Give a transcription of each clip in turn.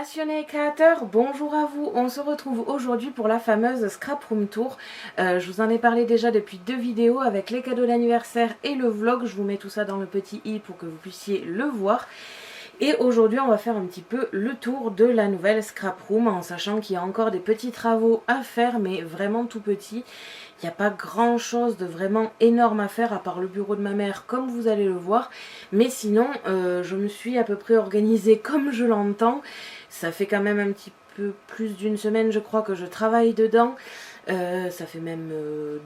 Passionnés et créateurs, bonjour à vous. On se retrouve aujourd'hui pour la fameuse Scrap Room Tour. Je vous en ai parlé déjà depuis 2 vidéos avec les cadeaux d'anniversaire et le vlog. Je vous mets tout ça dans le petit i pour que vous puissiez le voir. Et aujourd'hui on va faire un petit peu le tour de la nouvelle Scrap Room en sachant qu'il y a encore des petits travaux à faire mais vraiment tout petits. Il n'y a pas grand chose de vraiment énorme à faire à part le bureau de ma mère comme vous allez le voir. Mais sinon je me suis à peu près organisée comme je l'entends. Ça fait quand même un petit peu plus d'une semaine je crois que je travaille dedans. Ça fait même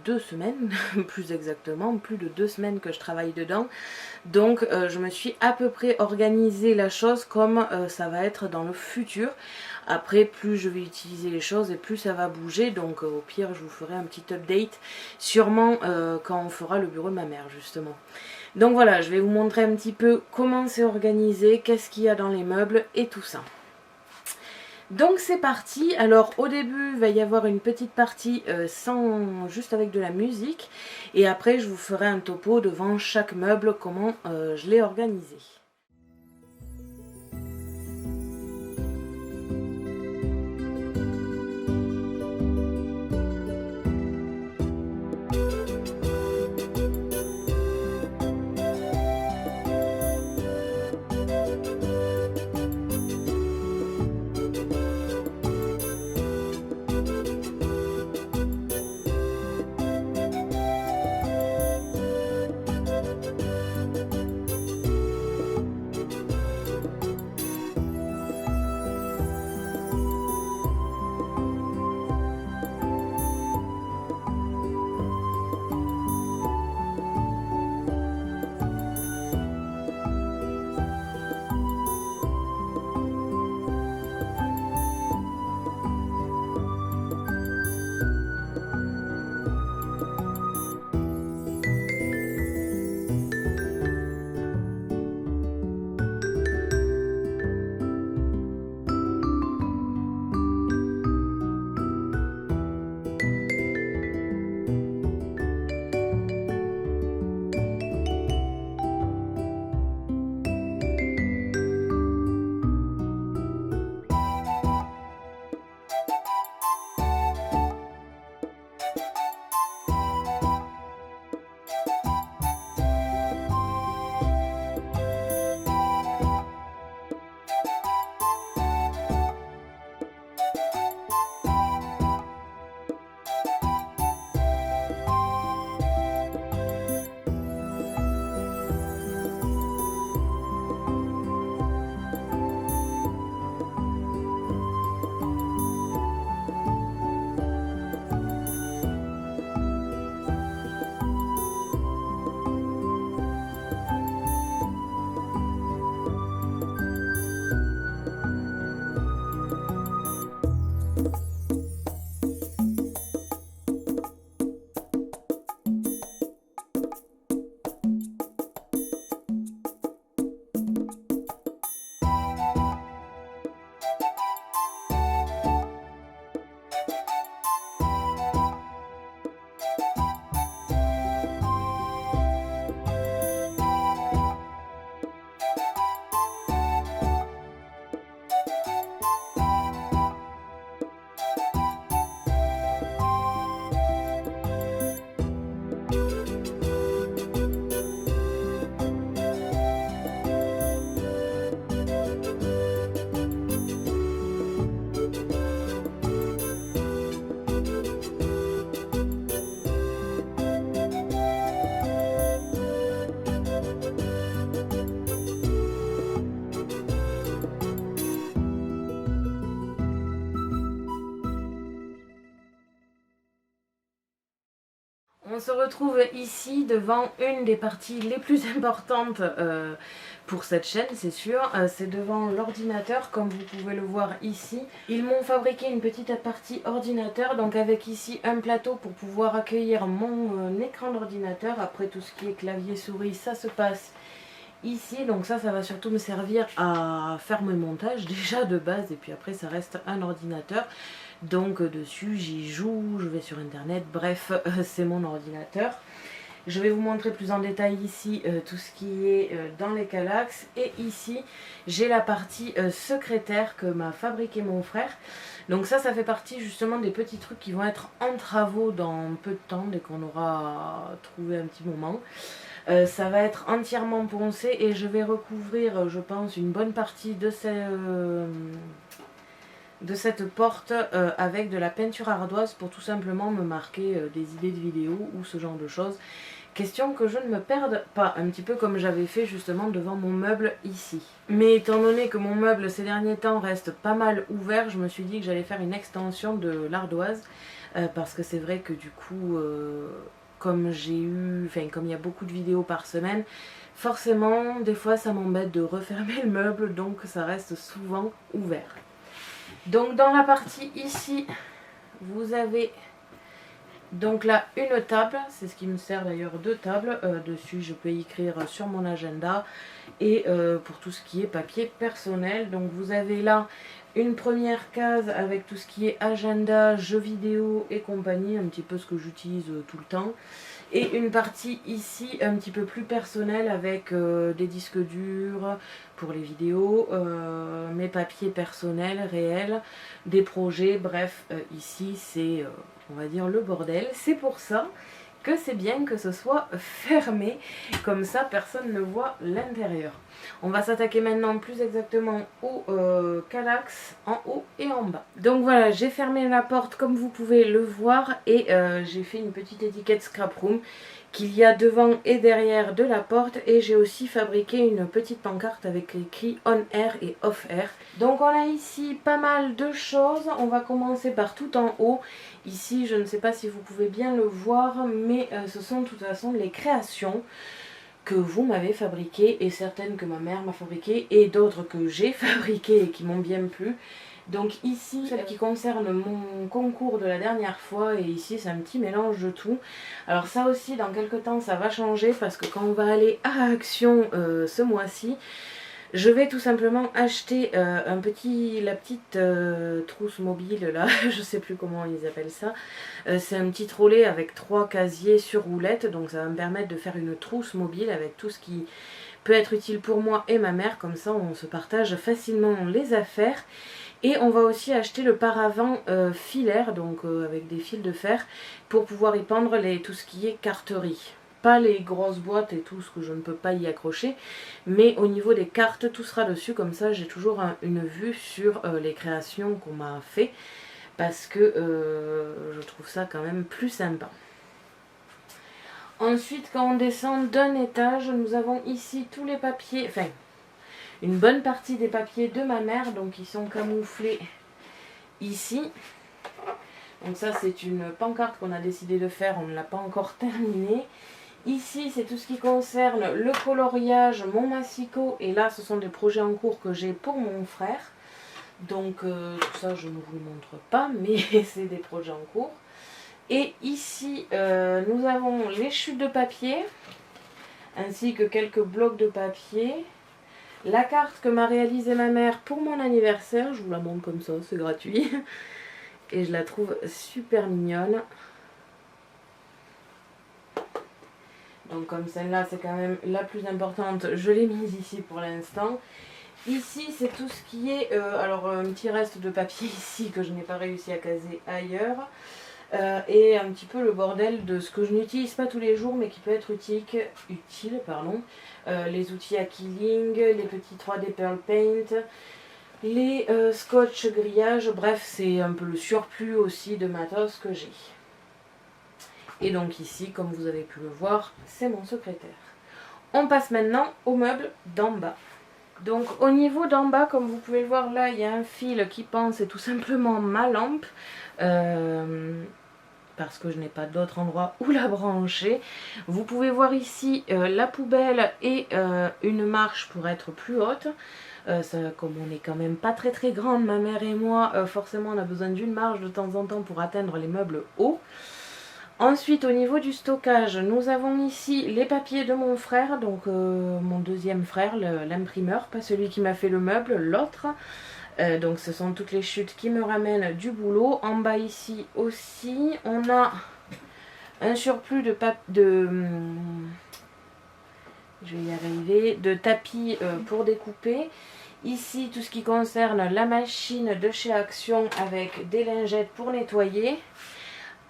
2 semaines, plus exactement, plus de 2 semaines que je travaille dedans. Donc je me suis à peu près organisé la chose comme ça va être dans le futur. Après plus je vais utiliser les choses et plus ça va bouger. Donc au pire je vous ferai un petit update sûrement quand on fera le bureau de ma mère justement. Donc voilà, je vais vous montrer un petit peu comment c'est organisé, qu'est-ce qu'il y a dans les meubles et tout ça. Donc c'est parti. Alors au début il va y avoir une petite partie juste avec de la musique et après je vous ferai un topo devant chaque meuble comment je l'ai organisé. On se retrouve ici devant une des parties les plus importantes pour cette chaîne, c'est sûr. C'est devant l'ordinateur, comme vous pouvez le voir ici. Ils m'ont fabriqué une petite partie ordinateur, donc avec ici un plateau pour pouvoir accueillir mon écran d'ordinateur. Après tout ce qui est clavier souris, ça se passe ici. Donc ça va surtout me servir à faire mes montages déjà de base. Et puis après ça reste un ordinateur. Donc dessus j'y joue, je vais sur internet, bref c'est mon ordinateur. Je vais vous montrer plus en détail ici tout ce qui est dans les Kallax. Et ici, j'ai la partie secrétaire que m'a fabriqué mon frère. Donc ça fait partie justement des petits trucs qui vont être en travaux dans peu de temps, dès qu'on aura trouvé un petit moment. Ça va être entièrement poncé et je vais recouvrir, je pense, une bonne partie de cette porte avec de la peinture ardoise pour tout simplement me marquer des idées de vidéos ou ce genre de choses. Question que je ne me perde pas, un petit peu comme j'avais fait justement devant mon meuble ici. Mais étant donné que mon meuble ces derniers temps reste pas mal ouvert, je me suis dit que j'allais faire une extension de l'ardoise parce que c'est vrai que du coup, comme il y a beaucoup de vidéos par semaine, forcément des fois ça m'embête de refermer le meuble, donc ça reste souvent ouvert. Donc dans la partie ici, vous avez donc là une table, c'est ce qui me sert d'ailleurs de table. Dessus je peux écrire sur mon agenda et pour tout ce qui est papier personnel. Donc vous avez là une première case avec tout ce qui est agenda, jeux vidéo et compagnie, un petit peu ce que j'utilise tout le temps. Et une partie ici un petit peu plus personnelle avec des disques durs pour les vidéos, mes papiers personnels réels, des projets, bref, ici c'est, on va dire, le bordel. C'est pour ça que c'est bien que ce soit fermé, comme ça personne ne voit l'intérieur. On va s'attaquer maintenant plus exactement au Kallax en haut et en bas. Donc voilà, j'ai fermé la porte comme vous pouvez le voir et j'ai fait une petite étiquette Scrap Room qu'il y a devant et derrière de la porte, et j'ai aussi fabriqué une petite pancarte avec écrit On Air et Off Air. Donc on a ici pas mal de choses. On va commencer par tout en haut. Ici, je ne sais pas si vous pouvez bien le voir, mais ce sont de toute façon les créations que vous m'avez fabriquées, et certaines que ma mère m'a fabriquées et d'autres que j'ai fabriquées et qui m'ont bien plu. Donc ici, celle qui concerne mon concours de la dernière fois, et ici c'est un petit mélange de tout. Alors ça aussi, dans quelques temps, ça va changer parce que quand on va aller à Action ce mois-ci, je vais tout simplement acheter la petite trousse mobile là, je sais plus comment ils appellent ça. C'est un petit trolley avec 3 casiers sur roulette, donc ça va me permettre de faire une trousse mobile avec tout ce qui peut être utile pour moi et ma mère. Comme ça on se partage facilement les affaires. Et on va aussi acheter le paravent filaire, donc avec des fils de fer, pour pouvoir y pendre tout ce qui est carterie. Pas les grosses boîtes et tout ce que je ne peux pas y accrocher, mais au niveau des cartes, tout sera dessus. Comme ça, j'ai toujours une vue sur les créations qu'on m'a fait, parce que je trouve ça quand même plus sympa. Ensuite, quand on descend d'un étage, nous avons ici tous les papiers, enfin, une bonne partie des papiers de ma mère, donc ils sont camouflés ici. Donc ça, c'est une pancarte qu'on a décidé de faire, on ne l'a pas encore terminée. Ici, c'est tout ce qui concerne le coloriage, mon massicot, et là, ce sont des projets en cours que j'ai pour mon frère. Donc, tout ça, je ne vous le montre pas, mais c'est des projets en cours. Et ici, nous avons les chutes de papier, ainsi que quelques blocs de papier. La carte que m'a réalisée ma mère pour mon anniversaire, je vous la montre comme ça, c'est gratuit. Et je la trouve super mignonne. Donc comme celle-là, c'est quand même la plus importante, je l'ai mise ici pour l'instant. Ici, c'est tout ce qui est... alors, un petit reste de papier ici que je n'ai pas réussi à caser ailleurs. Et un petit peu le bordel de ce que je n'utilise pas tous les jours, mais qui peut être utile. Les outils à Killing, les petits 3D Pearl Paint, les scotch grillage. Bref, c'est un peu le surplus aussi de matos que j'ai. Et donc ici, comme vous avez pu le voir, c'est mon secrétaire. On passe maintenant au meuble d'en bas. Donc au niveau d'en bas, comme vous pouvez le voir là, il y a un fil qui pend, c'est tout simplement ma lampe. Parce que je n'ai pas d'autre endroit où la brancher. Vous pouvez voir ici la poubelle et une marche pour être plus haute. Comme on n'est quand même pas très grande, ma mère et moi, forcément on a besoin d'une marche de temps en temps pour atteindre les meubles hauts. Ensuite, au niveau du stockage, nous avons ici les papiers de mon frère, donc mon deuxième frère, l'imprimeur, pas celui qui m'a fait le meuble, l'autre. Donc ce sont toutes les chutes qui me ramènent du boulot. En bas ici aussi, on a un surplus je vais y arriver, de tapis pour découper. Ici, tout ce qui concerne la machine de chez Action avec des lingettes pour nettoyer.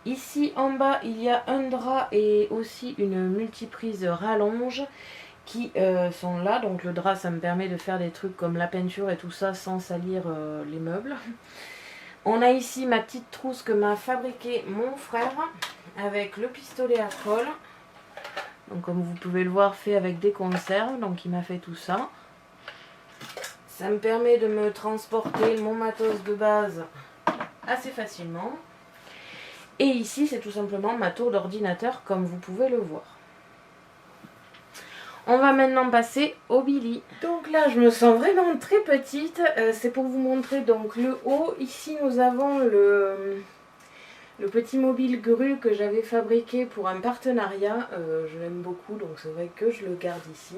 Ici, en bas, il y a un drap et aussi une multiprise rallonge qui sont là. Donc le drap, ça me permet de faire des trucs comme la peinture et tout ça sans salir les meubles. On a ici ma petite trousse que m'a fabriqué mon frère avec le pistolet à colle. Donc comme vous pouvez le voir, fait avec des conserves. Donc il m'a fait tout ça. Ça me permet de me transporter mon matos de base assez facilement. Et ici, c'est tout simplement ma tour d'ordinateur comme vous pouvez le voir. On va maintenant passer au Billy. Donc là, je me sens vraiment très petite. C'est pour vous montrer donc le haut. Ici, nous avons le petit mobile grue que j'avais fabriqué pour un partenariat. Je l'aime beaucoup, donc c'est vrai que je le garde ici.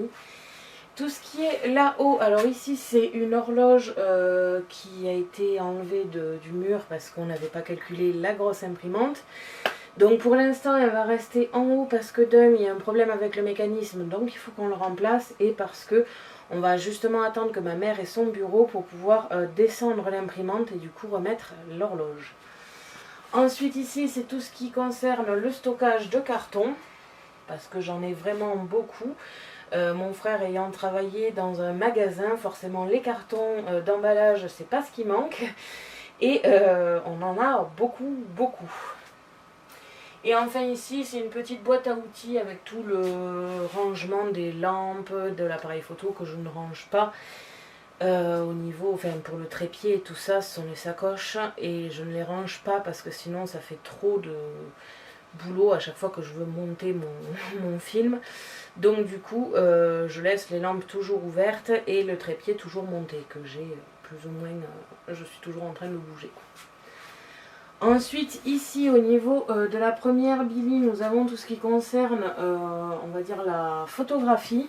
Tout ce qui est là-haut, alors ici c'est une horloge qui a été enlevée du mur parce qu'on n'avait pas calculé la grosse imprimante. Donc pour l'instant elle va rester en haut parce que il y a un problème avec le mécanisme, donc il faut qu'on le remplace, et parce que on va justement attendre que ma mère ait son bureau pour pouvoir descendre l'imprimante et du coup remettre l'horloge. Ensuite ici c'est tout ce qui concerne le stockage de cartons, parce que j'en ai vraiment beaucoup. Mon frère ayant travaillé dans un magasin, forcément les cartons d'emballage c'est pas ce qui manque, et on en a beaucoup. Et enfin ici c'est une petite boîte à outils avec tout le rangement des lampes, de l'appareil photo que je ne range pas. Au niveau, enfin pour le trépied et tout ça, ce sont les sacoches et je ne les range pas parce que sinon ça fait trop de boulot à chaque fois que je veux monter mon film. Donc du coup je laisse les lampes toujours ouvertes et le trépied toujours monté, que j'ai plus ou moins, je suis toujours en train de bouger. Ensuite ici au niveau de la première Billy, nous avons tout ce qui concerne on va dire la photographie.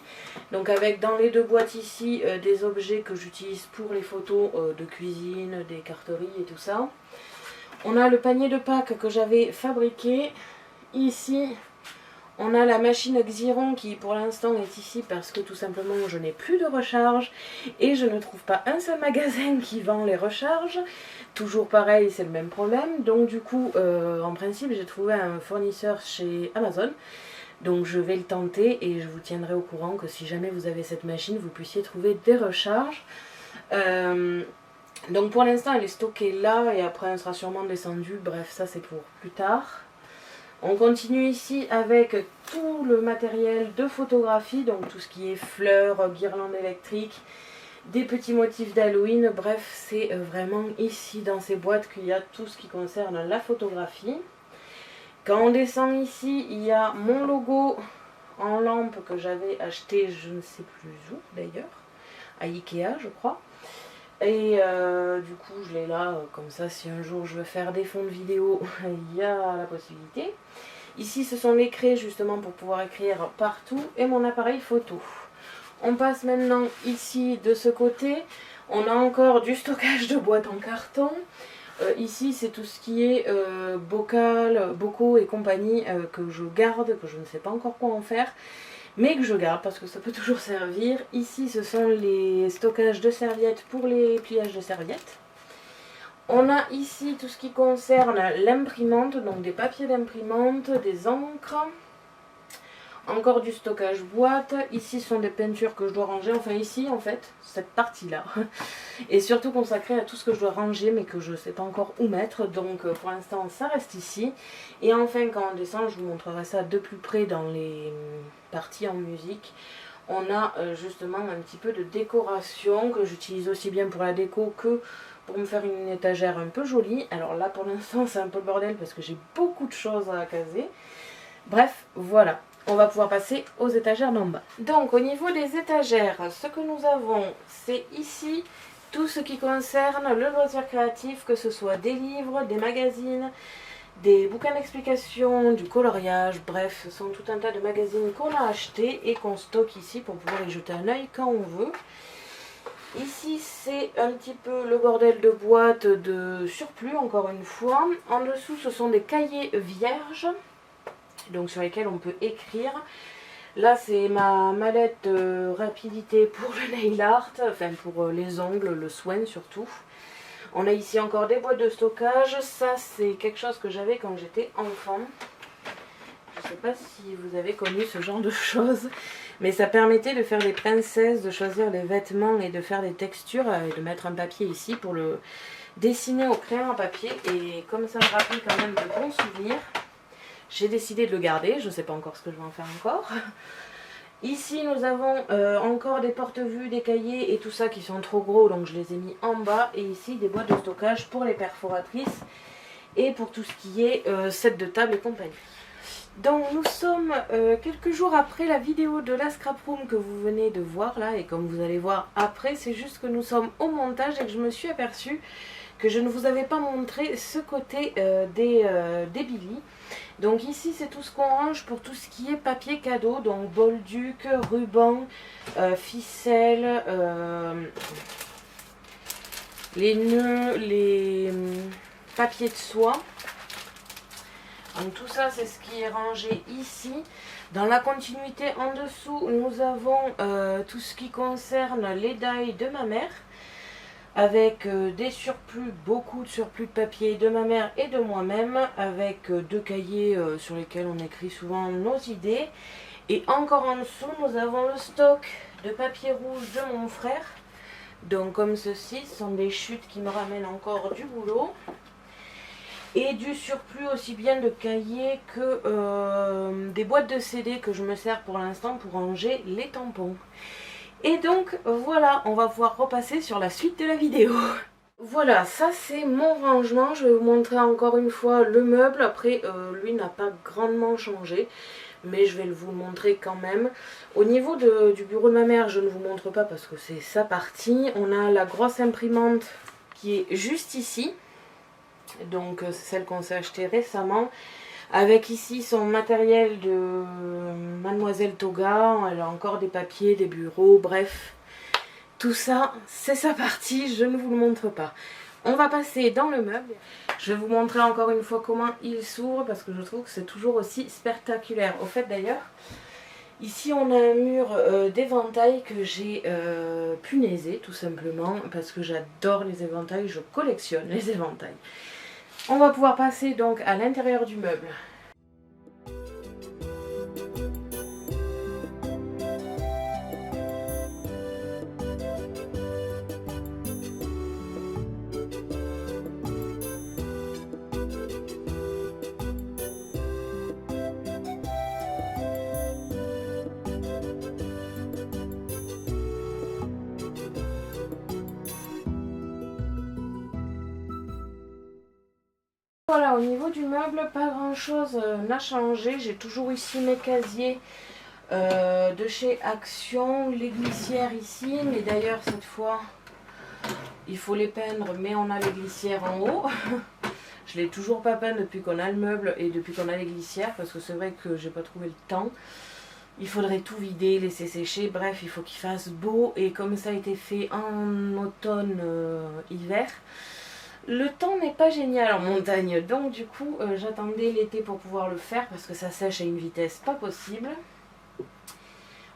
Donc avec dans les deux boîtes ici des objets que j'utilise pour les photos de cuisine, des carteries et tout ça. On a le panier de Pâques que j'avais fabriqué. Ici on a la machine Xiron qui pour l'instant est ici parce que tout simplement je n'ai plus de recharge et je ne trouve pas un seul magasin qui vend les recharges. Toujours pareil, c'est le même problème. Donc du coup, en principe, j'ai trouvé un fournisseur chez Amazon. Donc je vais le tenter et je vous tiendrai au courant que si jamais vous avez cette machine, vous puissiez trouver des recharges. Donc pour l'instant, elle est stockée là et après elle sera sûrement descendue. Bref, ça c'est pour plus tard. On continue ici avec tout le matériel de photographie, donc tout ce qui est fleurs, guirlandes électriques, des petits motifs d'Halloween. Bref, c'est vraiment ici dans ces boîtes qu'il y a tout ce qui concerne la photographie. Quand on descend ici, il y a mon logo en lampe que j'avais acheté, je ne sais plus où d'ailleurs, à Ikea je crois. Et du coup je l'ai là comme ça, si un jour je veux faire des fonds de vidéo, il y a la possibilité. Ici ce sont les craies justement pour pouvoir écrire partout et mon appareil photo. On passe maintenant ici de ce côté, on a encore du stockage de boîtes en carton. Ici c'est tout ce qui est bocaux et compagnie que je garde, que je ne sais pas encore quoi en faire. Mais que je garde parce que ça peut toujours servir. Ici ce sont les stockages de serviettes pour les pliages de serviettes. On a ici tout ce qui concerne l'imprimante, donc des papiers d'imprimante, des encres. Encore du stockage boîte. Ici ce sont des peintures que je dois ranger. Enfin ici en fait, cette partie-là. Et surtout consacrée à tout ce que je dois ranger mais que je ne sais pas encore où mettre. Donc pour l'instant ça reste ici. Et enfin quand on descend, je vous montrerai ça de plus près dans les parties en musique. On a justement un petit peu de décoration que j'utilise aussi bien pour la déco que pour me faire une étagère un peu jolie. Alors là pour l'instant c'est un peu le bordel parce que j'ai beaucoup de choses à caser. Bref, voilà. On va pouvoir passer aux étagères d'en bas. Donc au niveau des étagères, ce que nous avons, c'est ici tout ce qui concerne le loisir créatif, que ce soit des livres, des magazines, des bouquins d'explication, du coloriage, bref, ce sont tout un tas de magazines qu'on a achetés et qu'on stocke ici pour pouvoir y jeter un œil quand on veut. Ici c'est un petit peu le bordel de boîtes de surplus, encore une fois. En dessous ce sont des cahiers vierges. donc sur lesquels on peut écrire. Là c'est ma mallette rapidité pour le nail art, enfin pour les ongles, le soin surtout. On a ici encore des boîtes de stockage, ça c'est quelque chose que j'avais quand j'étais enfant. Je ne sais pas si vous avez connu ce genre de choses, mais ça permettait de faire des princesses, de choisir les vêtements et de faire des textures et de mettre un papier ici pour le dessiner au crayon à papier. Et comme ça me rappelle quand même de bons souvenirs, j'ai décidé de le garder. Je ne sais pas encore ce que je vais en faire encore. Ici nous avons encore des porte-vues, des cahiers et tout ça qui sont trop gros, donc je les ai mis en bas. Et ici des boîtes de stockage pour les perforatrices et pour tout ce qui est set de table et compagnie. Donc nous sommes quelques jours après la vidéo de la scrap room que vous venez de voir là, et comme vous allez voir après, c'est juste que nous sommes au montage et que je me suis aperçue que je ne vous avais pas montré ce côté des Billy. Donc ici c'est tout ce qu'on range pour tout ce qui est papier cadeau, donc bolduc, ruban, ficelle, les nœuds, les papiers de soie. Donc tout ça c'est ce qui est rangé ici. Dans la continuité en dessous nous avons tout ce qui concerne les die de ma mère, avec des surplus, beaucoup de surplus de papier de ma mère et de moi-même, avec deux cahiers sur lesquels on écrit souvent nos idées. Et encore en dessous nous avons le stock de papier rouge de mon frère. Donc comme ceci, ce sont des chutes qui me ramènent encore du boulot. Et du surplus aussi bien de cahiers que des boîtes de CD que je me sers pour l'instant pour ranger les tampons. Et donc voilà, on va pouvoir repasser sur la suite de la vidéo. Voilà, ça c'est mon rangement. Je vais vous montrer encore une fois le meuble. Après, lui n'a pas grandement changé, mais je vais vous le montrer quand même. Au niveau du bureau de ma mère, je ne vous montre pas parce que c'est sa partie. On a la grosse imprimante qui est juste ici. Donc c'est celle qu'on s'est achetée récemment, avec ici son matériel de Mademoiselle Toga. Elle a encore des papiers, des bureaux, bref, tout ça c'est sa partie, je ne vous le montre pas. On va passer dans le meuble. Je vais vous montrer encore une fois comment il s'ouvre parce que je trouve que c'est toujours aussi spectaculaire. Au fait d'ailleurs, ici on a un mur d'éventail que j'ai punaisé tout simplement parce que j'adore les éventails, je collectionne les éventails. On va pouvoir passer donc à l'intérieur du meuble. Voilà, au niveau du meuble, pas grand chose n'a changé. J'ai toujours ici mes casiers de chez Action, les glissières ici, mais d'ailleurs cette fois il faut les peindre, mais on a les glissières en haut. Je l'ai toujours pas peint depuis qu'on a le meuble et depuis qu'on a les glissières, parce que c'est vrai que j'ai pas trouvé le temps. Il faudrait tout vider, laisser sécher, bref il faut qu'il fasse beau, et comme ça a été fait en automne, hiver, le temps n'est pas génial en montagne, donc du coup j'attendais l'été pour pouvoir le faire parce que ça sèche à une vitesse pas possible.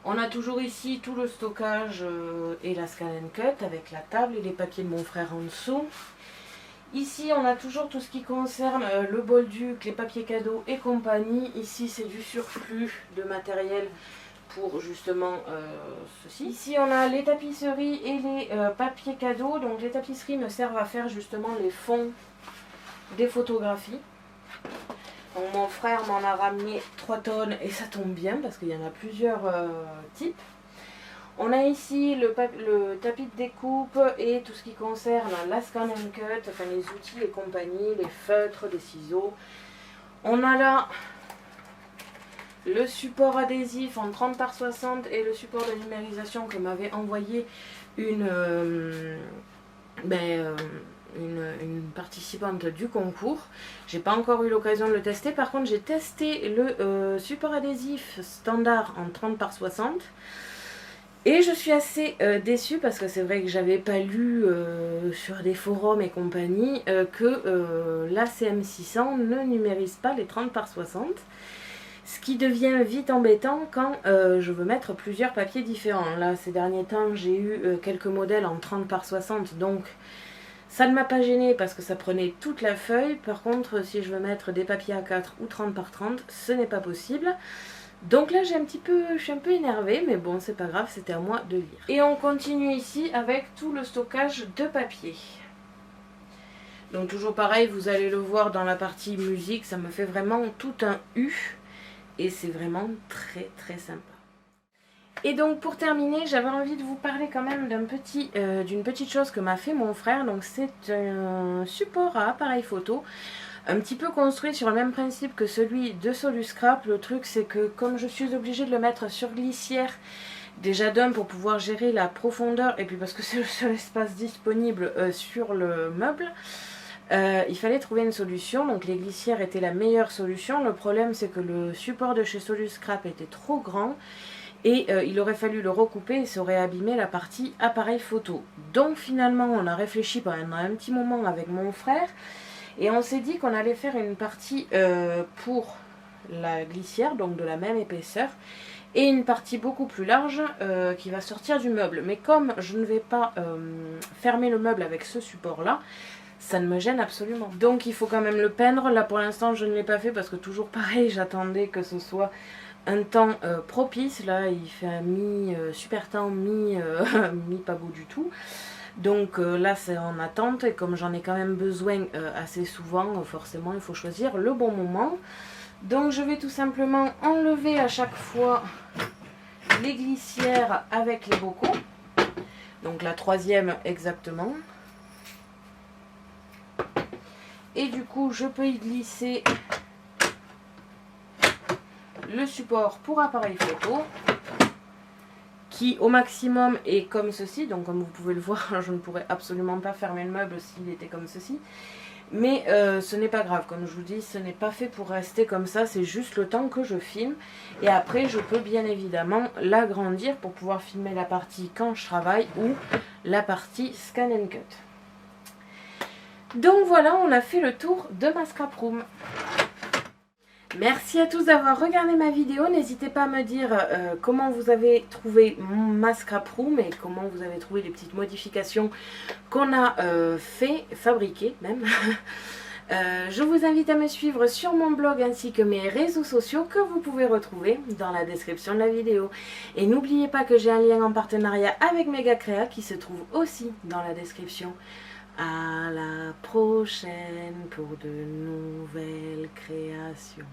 On a toujours ici tout le stockage et la scan and cut avec la table et les papiers de mon frère en dessous. Ici on a toujours tout ce qui concerne le bolduc, les papiers cadeaux et compagnie. Ici c'est du surplus de matériel pour justement ceci. Ici on a les tapisseries et les papiers cadeaux. Donc les tapisseries me servent à faire justement les fonds des photographies. Donc mon frère m'en a ramené 3 tonnes et ça tombe bien parce qu'il y en a plusieurs types. On a ici le tapis de découpe et tout ce qui concerne la scan and cut, enfin les outils et compagnie, les feutres, les ciseaux. On a là le support adhésif en 30 par 60 et le support de numérisation que m'avait envoyé une participante du concours. J'ai pas encore eu l'occasion de le tester. Par contre j'ai testé le support adhésif standard en 30 par 60 et je suis assez déçue parce que c'est vrai que j'avais pas lu sur des forums et compagnie que la CM600 ne numérise pas les 30 par 60. Ce qui devient vite embêtant quand je veux mettre plusieurs papiers différents. Là, ces derniers temps, j'ai eu quelques modèles en 30 par 60, donc ça ne m'a pas gêné parce que ça prenait toute la feuille. Par contre, si je veux mettre des papiers A4 ou 30 par 30, ce n'est pas possible. Donc là, je suis un peu énervée, mais bon, c'est pas grave, c'était à moi de lire. Et on continue ici avec tout le stockage de papier. Donc toujours pareil, vous allez le voir dans la partie musique, ça me fait vraiment tout un U. Et c'est vraiment très très sympa. Et donc pour terminer, j'avais envie de vous parler quand même d'une petite chose que m'a fait mon frère. Donc c'est un support à appareil photo, un petit peu construit sur le même principe que celui de Soluscrap. Le truc c'est que comme je suis obligée de le mettre sur glissière, déjà d'un pour pouvoir gérer la profondeur, et puis parce que c'est le seul espace disponible sur le meuble, il fallait trouver une solution. Donc les glissières étaient la meilleure solution. Le problème c'est que le support de chez Soluscrap était trop grand et il aurait fallu le recouper et ça aurait abîmé la partie appareil photo. Donc finalement on a réfléchi pendant un petit moment avec mon frère et on s'est dit qu'on allait faire une partie pour la glissière, donc de la même épaisseur, et une partie beaucoup plus large qui va sortir du meuble. Mais comme je ne vais pas fermer le meuble avec ce support là, ça ne me gêne absolument. Donc il faut quand même le peindre. Là pour l'instant je ne l'ai pas fait parce que toujours pareil, j'attendais que ce soit un temps propice. Là il fait un mi-super temps, mi pas beau du tout. Donc là c'est en attente et comme j'en ai quand même besoin assez souvent, forcément il faut choisir le bon moment. Donc je vais tout simplement enlever à chaque fois les glissières avec les bocaux. Donc la troisième exactement. Et du coup, je peux y glisser le support pour appareil photo qui au maximum est comme ceci. Donc comme vous pouvez le voir, je ne pourrais absolument pas fermer le meuble s'il était comme ceci. Mais ce n'est pas grave, comme je vous dis, ce n'est pas fait pour rester comme ça, c'est juste le temps que je filme. Et après, je peux bien évidemment l'agrandir pour pouvoir filmer la partie quand je travaille ou la partie scan and cut. Donc voilà, on a fait le tour de ma scrap room. Merci à tous d'avoir regardé ma vidéo. N'hésitez pas à me dire comment vous avez trouvé ma scrap room et comment vous avez trouvé les petites modifications qu'on a fabriquées même. Je vous invite à me suivre sur mon blog ainsi que mes réseaux sociaux que vous pouvez retrouver dans la description de la vidéo. Et n'oubliez pas que j'ai un lien en partenariat avec Megacrea qui se trouve aussi dans la description. À la prochaine pour de nouvelles créations.